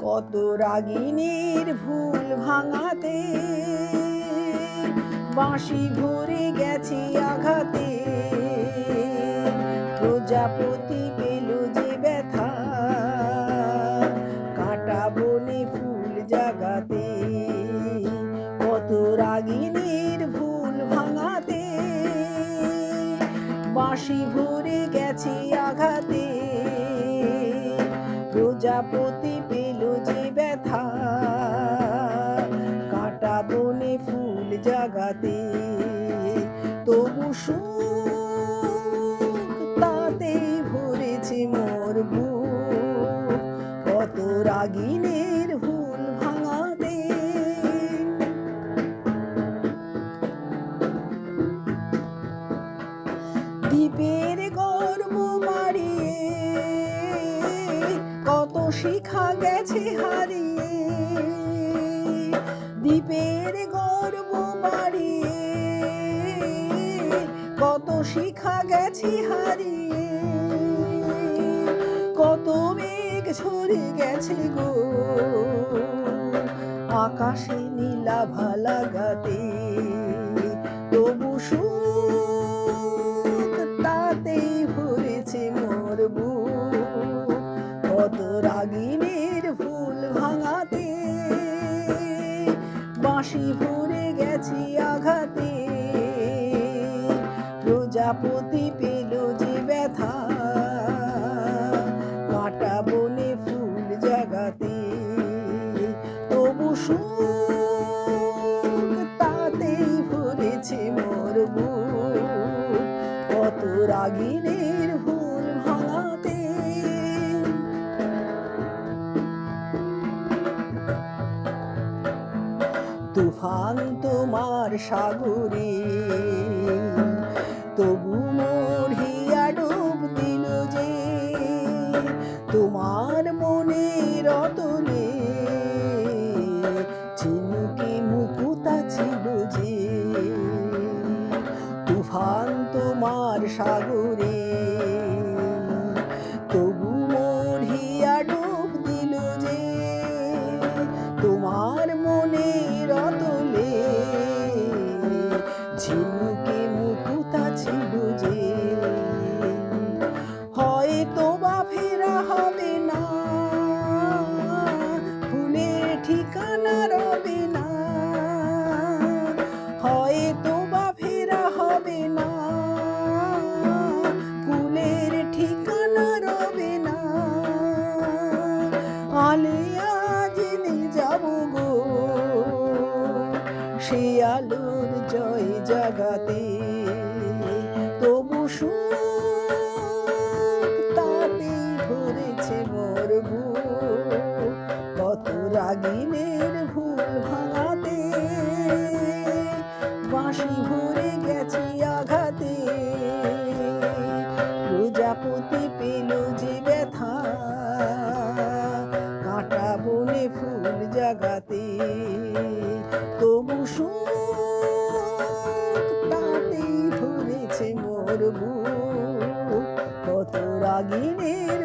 কত রাগিনীর ভুল ভাঙাতে বাঁশি ভরে গেছে আঘাতে, প্রজাপতি পেল যে ব্যথা কাঁটা বনে ফুল জাগাতে। কত রাগিনীর ভুল ভাঙাতে বাঁশি ভরে গেছে আঘাতে, প্রজাপতি পেল যে ব্যথা কাঁটা বনে ফুল জাগাতে। তবু সুখ তাতেই ভরেছে মোর বুক, কত রাগিনীর ভুল ভাঙাতে। দ্বীপের গর্ব বাড়িয়ে কত শিখা গেছে হারিয়ে, দ্বীপের গর্ব বাড়িয়ে কত শিখা গেছে হারিয়ে, কত মেঘ ঝরে গেছে গো আকাশে নীলাভা লাগাতে। তবু সুখ তাতেই ভরেছে মোর বুক, কত রাগিনীর ভুল ভাঙাতে বাঁশি ভরে গেছে আঘাতে, প্রজাপতি পেল যে ব্যথা কাঁটা বনে ফুল জাগাতে। তবু সুখ তাতেই ভরেছে মোর বুক, কত রাগিনীর ভুল ভাঙাতে। তুফান তোমার সাগরে তবু মোর হিয়া ডুব দিল যে, তোমার মনে রতনে ঝিনুকে মুকুতা ছিল যে। তুফান তোমার সাগরে তবু মোর হিয়া ডুব দিল যে, তোমার মনে রতনে ঝিনুকে মুকুতা ছিল যে। হয়তো বা ফেরা হবে না, ফুলের ঠিকানা রবে না, হয়তো বা ফেরা হবে না, ফুলের ঠিকানা রবে না। আলেয়া জেনে যাব গো সে আলোর জয় জাগাতে। তবু সুখ তাতেই ভরেছে মোর বুক, কত রাগিনীর ভুল ভাঙাতে বাঁশি ভরে গেছে আঘাতে, প্রজাপতি পেল যে ব্যথা কাঁটা বনে ফুল জাগাতে। তবু সুখ তাতেই ভরেছে মোর বুক, কত রাগিনীর